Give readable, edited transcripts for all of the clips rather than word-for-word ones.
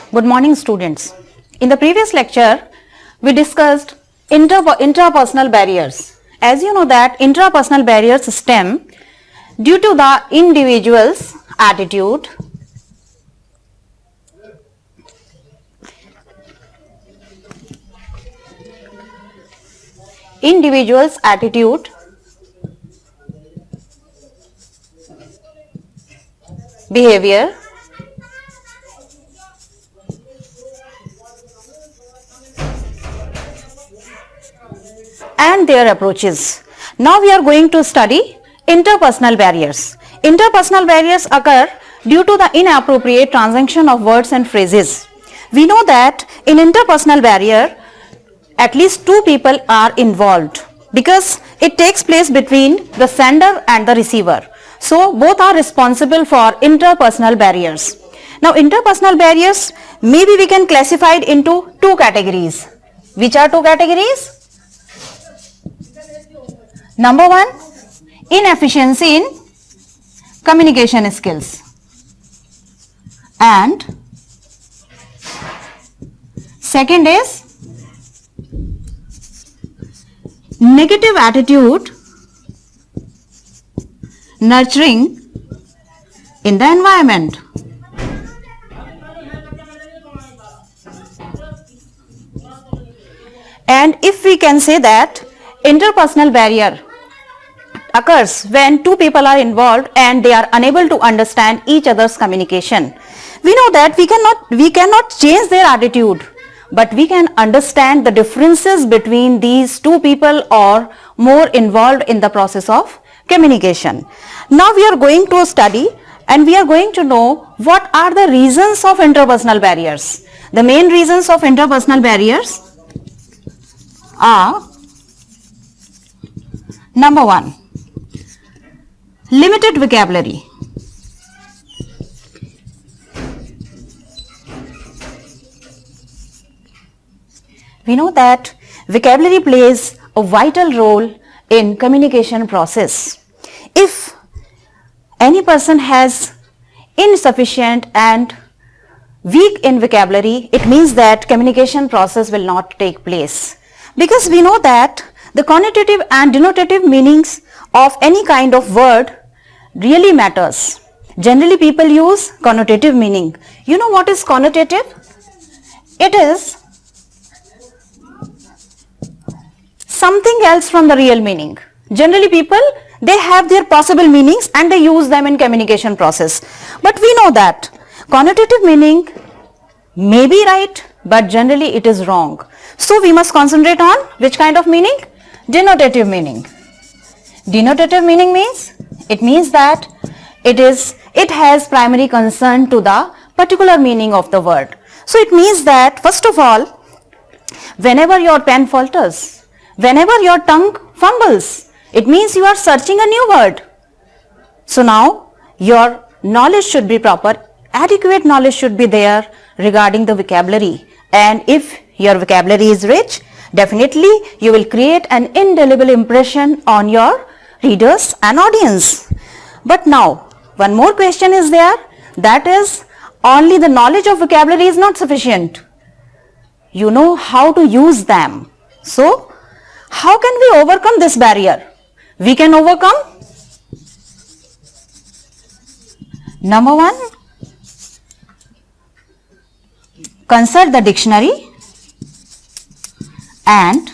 Good morning, students. In the previous lecture, we discussed intrapersonal barriers. As you know that intrapersonal barriers stem due to the individual's attitude, behavior, and their approaches. Now we are going to study interpersonal barriers. Interpersonal barriers occur due to the inappropriate transaction of words and phrases. We know that in interpersonal barrier, at least two people are involved because it takes place between the sender and the receiver. So both are responsible for interpersonal barriers. Now interpersonal barriers, maybe we can classify it into two categories. Which are two categories? Number one, inefficiency in communication skills, and second is negative attitude nurturing in the environment. And if we can say that interpersonal barrier occurs when two people are involved and they are unable to understand each other's communication. We know that we cannot change their attitude, but we can understand the differences between these two people or more involved in the process of communication. Now we are going to study and we are going to know what are the reasons of interpersonal barriers. The main reasons of interpersonal barriers are: number one, limited vocabulary. We know that vocabulary plays a vital role in communication process. If any person has insufficient and weak in vocabulary, it means that communication process will not take place. Because we know that the connotative and denotative meanings of any kind of word really matters. Generally people use connotative meaning. You know what is connotative? It is something else from the real meaning. Generally people, they have their possible meanings and they use them in communication process. But we know that connotative meaning may be right, but generally it is wrong. So we must concentrate on which kind of meaning? Denotative meaning. Denotative meaning means, it means that it has primary concern to the particular meaning of the word. So it means that first of all, whenever your pen falters, whenever your tongue fumbles, it means you are searching a new word. So now your knowledge should be proper, adequate knowledge should be there regarding the vocabulary, and if your vocabulary is rich, definitely you will create an indelible impression on your readers and audience. But now one more question is there, that is, only the knowledge of vocabulary is not sufficient. You know how to use them. So how can we overcome this barrier? We can overcome, number one, consult the dictionary, and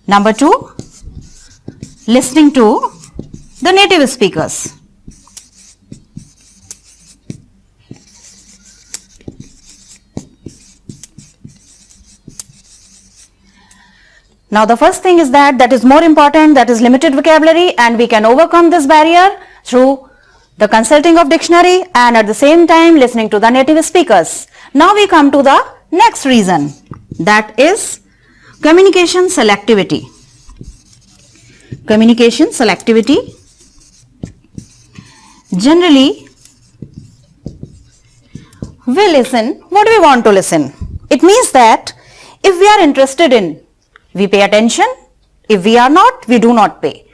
number two, listening to the native speakers. Now the first thing is that is more important, that is limited vocabulary, and we can overcome this barrier through the consulting of dictionary and at the same time listening to the native speakers. Now we come to the next reason, that is communication selectivity. Communication selectivity. Generally we listen what we want to listen. It means that if we are interested in, we pay attention. If we are not, we do not pay.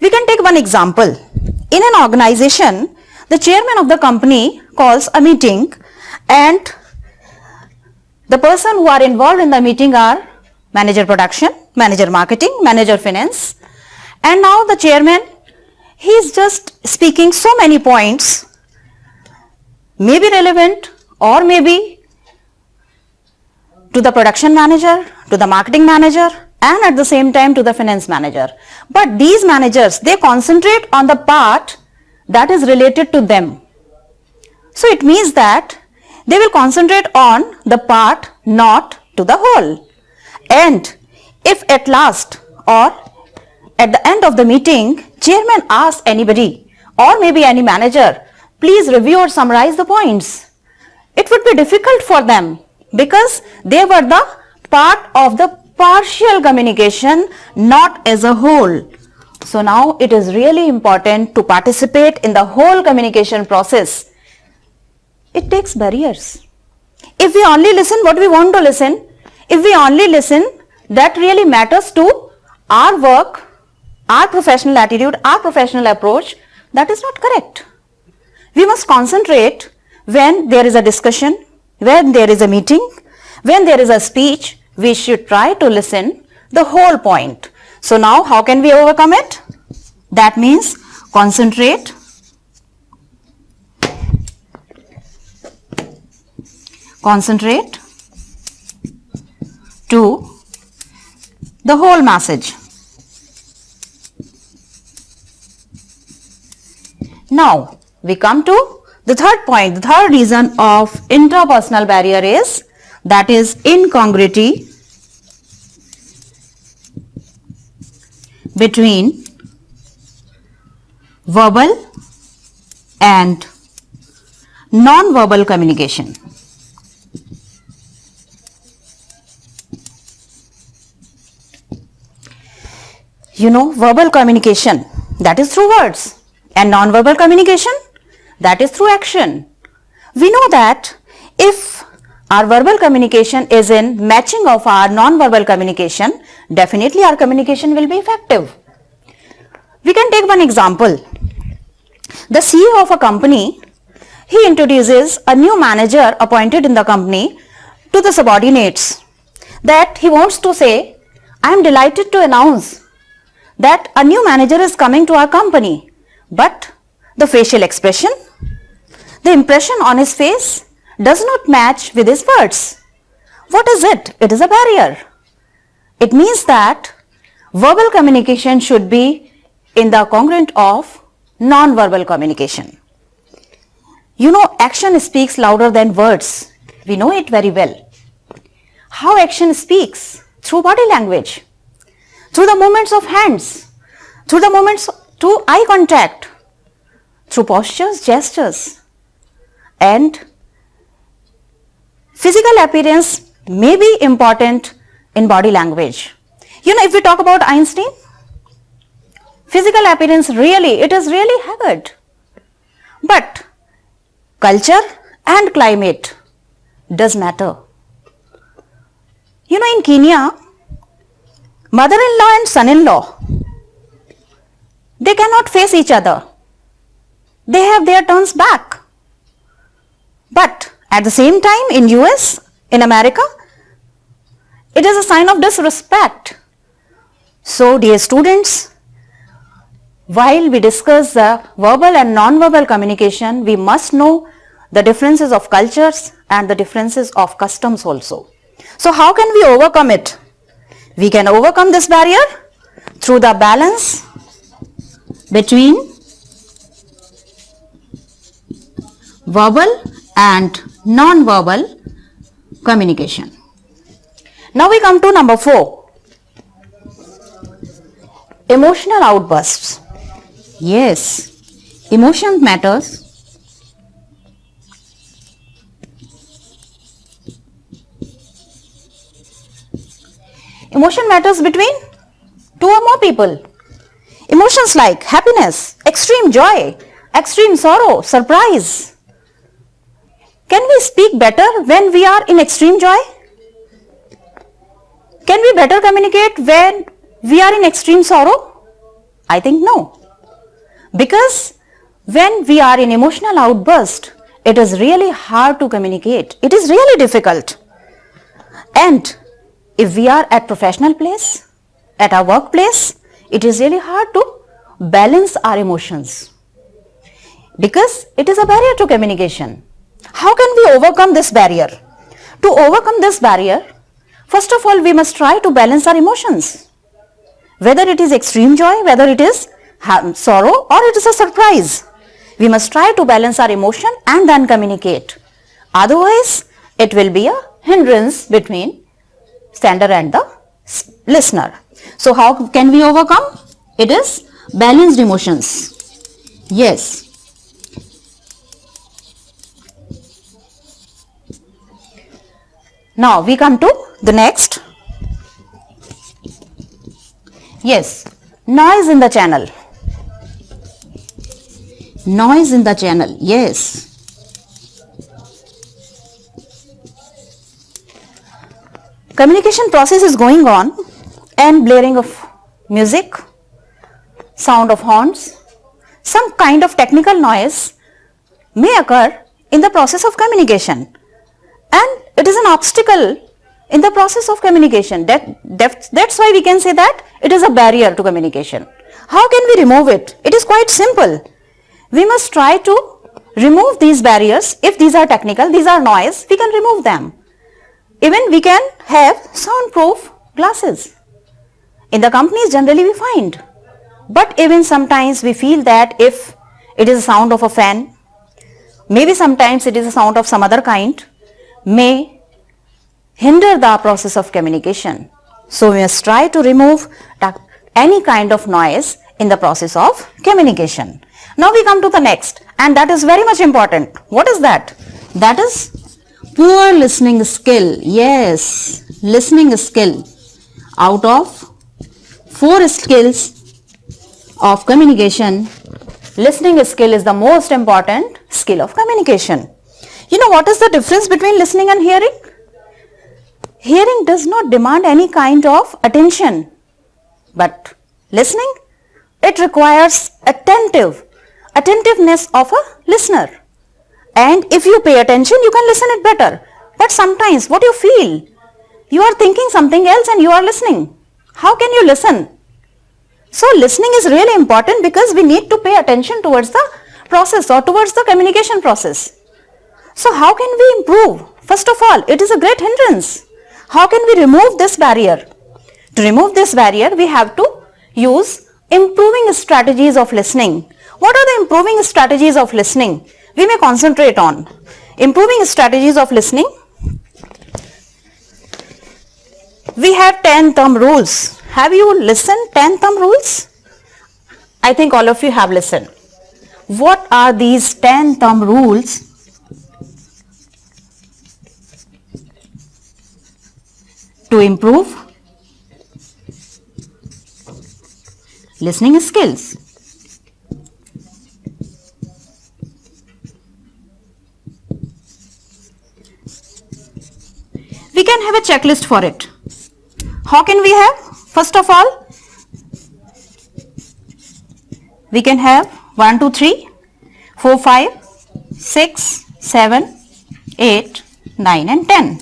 We can take one example. In an organization, the chairman of the company calls a meeting, and the person who are involved in the meeting are manager production, manager marketing, manager finance, and now the chairman, he is just speaking so many points, may be relevant or maybe to the production manager, to the marketing manager, and at the same time to the finance manager. But these managers, they concentrate on the part that is related to them. So it means that they will concentrate on the part, not to the whole. And if at last or at the end of the meeting, chairman asks anybody or maybe any manager, please review or summarize the points, it would be difficult for them because they were the part of the partial communication, not as a whole. So now it is really important to participate in the whole communication process. It takes barriers. If we only listen what we want to listen, if we only listen that really matters to our work, our professional attitude, our professional approach, that is not correct. We must concentrate when there is a discussion, when there is a meeting, when there is a speech, we should try to listen the whole point. So now how can we overcome it? That means concentrate, to the whole message. Now we come to the third point. The third reason of interpersonal barrier is, that is incongruity between verbal and non-verbal communication. You know, verbal communication, that is through words, and non-verbal communication, that is through action. We know that if our verbal communication is in matching of our non-verbal communication, definitely our communication will be effective. We can take one example. The CEO of a company, he introduces a new manager appointed in the company to the subordinates, that he wants to say, I am delighted to announce that a new manager is coming to our company, but the facial expression, the impression on his face does not match with his words. What is it? It is a barrier. It means that verbal communication should be in the congruent of non-verbal communication. You know, action speaks louder than words. We know it very well. How action speaks? Through body language, through the movements of hands, through the movements to eye contact, through postures, gestures, and physical appearance may be important in body language. You know, if we talk about Einstein, physical appearance really, it is really haggard. But culture and climate does matter. You know, in Kenya, mother-in-law and son-in-law, they cannot face each other. They have their turns back. But at the same time, in US, in America, it is a sign of disrespect. So, dear students, while we discuss the verbal and non-verbal communication, we must know the differences of cultures and the differences of customs also. So, how can we overcome it? We can overcome this barrier through the balance between verbal and non-verbal communication. Now we come to number 4. Emotional outbursts. Yes, emotion matters. Emotion matters between 2 or more people. Emotions like happiness, extreme joy, extreme sorrow, surprise. Can we speak better when we are in extreme joy? Can we better communicate when we are in extreme sorrow? I think no. Because When we are in emotional outburst, it is really hard to communicate. It is really difficult. And if we are at professional place, at our workplace, it is really hard to balance our emotions because it is a barrier to communication. How can we overcome this barrier? To overcome this barrier, first of all, we must try to balance our emotions. Whether it is extreme joy, whether it is sorrow, or it is a surprise. We must try to balance our emotion and then communicate. Otherwise, it will be a hindrance between sender and the listener. So, how can we overcome? It is balanced emotions. Yes. Now, we come to the next. Yes, noise in the channel. Noise in the channel, yes. Communication process is going on and blaring of music, sound of horns, some kind of technical noise may occur in the process of communication, and it is an obstacle in the process of communication. That's why we can say that it is a barrier to communication. How can we remove it? It is quite simple. We must try to remove these barriers. If these are technical, these are noise, we can remove them. Even we can have soundproof glasses. In the companies generally we find. But even sometimes we feel that if it is a sound of a fan, maybe sometimes it is a sound of some other kind, may hinder the process of communication. So we must try to remove any kind of noise in the process of communication. Now we come to the next, and that is very much important. What is that? That is poor listening skill. Yes, listening skill. Out of 4 skills of communication, listening skill is the most important skill of communication. You know what is the difference between listening and hearing? Hearing does not demand any kind of attention, but listening, it requires attentiveness of a listener. And if you pay attention, you can listen it better. But sometimes what you feel, you are thinking something else and you are listening. How can you listen? So listening is really important because we need to pay attention towards the process or towards the communication process. So how can we improve? First of all, it is a great hindrance. How can we remove this barrier? To remove this barrier, we have to use improving strategies of listening. What are the improving strategies of listening? We may concentrate on improving strategies of listening. We have 10 thumb rules. Have you listened 10 thumb rules? I think all of you have listened. What are these 10 thumb rules to improve listening skills? We can have a checklist for it. How can we have? First of all, we can have 1, 2, 3, 4, 5, 6, 7, 8, 9 and 10.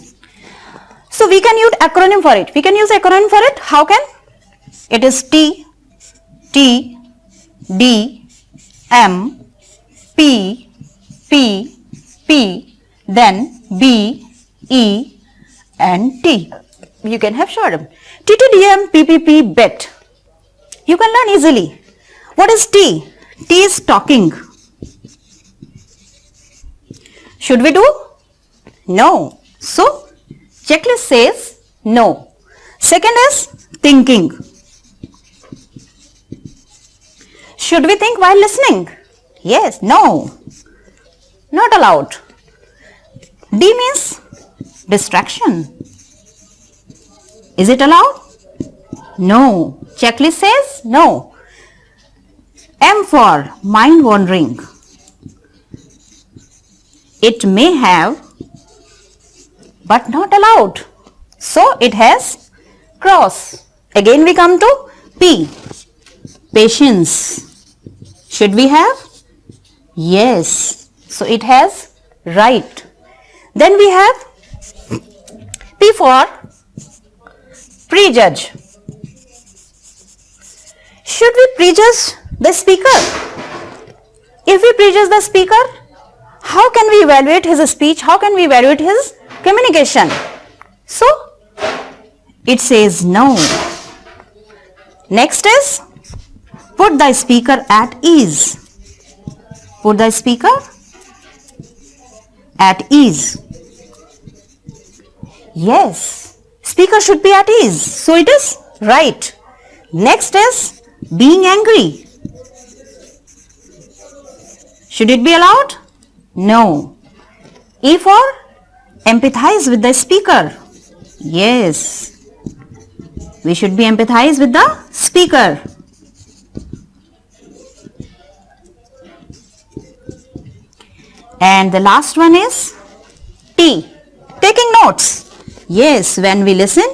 So we can use acronym for it. We can use acronym for it. How can? It is T, T, D, M, P, P, P, then B, E and T. You can have short. T, T, D, M, P, P, P, bet. You can learn easily. What is T? T is talking. Should we do? No. So, checklist says no. Second is thinking. Should we think while listening? Yes. No. Not allowed. D means distraction. Is it allowed? No. Checklist says no. M for mind wandering. It may have, but not allowed. So it has cross. Again we come to P. Patience. Should we have? Yes. So it has right. Then we have P for prejudge. Should we prejudge the speaker? If we prejudge the speaker, how can we evaluate his speech? How can we evaluate his communication? So, it says no. Next is put the speaker at ease. Put the speaker at ease. Yes, speaker should be at ease. So, it is right. Next is being angry. Should it be allowed? No. E for empathize with the speaker. Yes. We should be empathize with the speaker. And the last one is T. Taking notes. Yes, when we listen,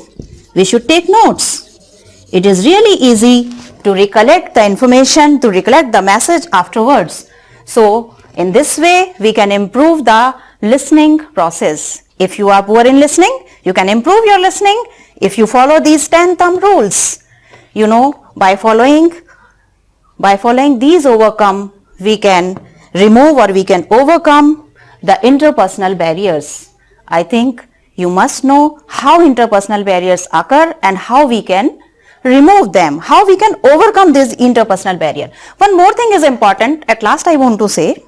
we should take notes. It is really easy to recollect the information, to recollect the message afterwards. So, in this way, we can improve the listening process. If you are poor in listening, you can improve your listening if you follow these 10 thumb rules. You know, by following these we can remove or we can overcome the interpersonal barriers. I think you must know how interpersonal barriers occur and how we can remove them, how we can overcome this interpersonal barrier. One more thing is important, at last I want to say,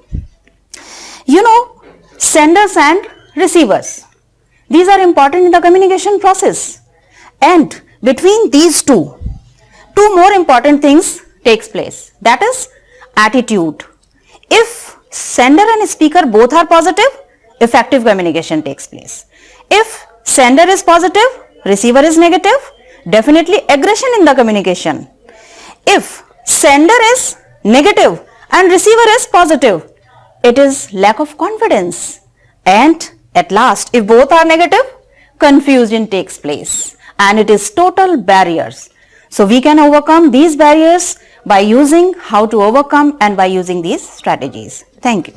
you know, senders and receivers. These are important in the communication process. And between these two more important things takes place. That is attitude. If sender and speaker both are positive, effective communication takes place. If sender is positive, receiver is negative, definitely aggression in the communication. If sender is negative and receiver is positive, it is lack of confidence. And at last, if both are negative, confusion takes place and it is total barriers. So we can overcome these barriers by using how to overcome and by using these strategies. Thank you.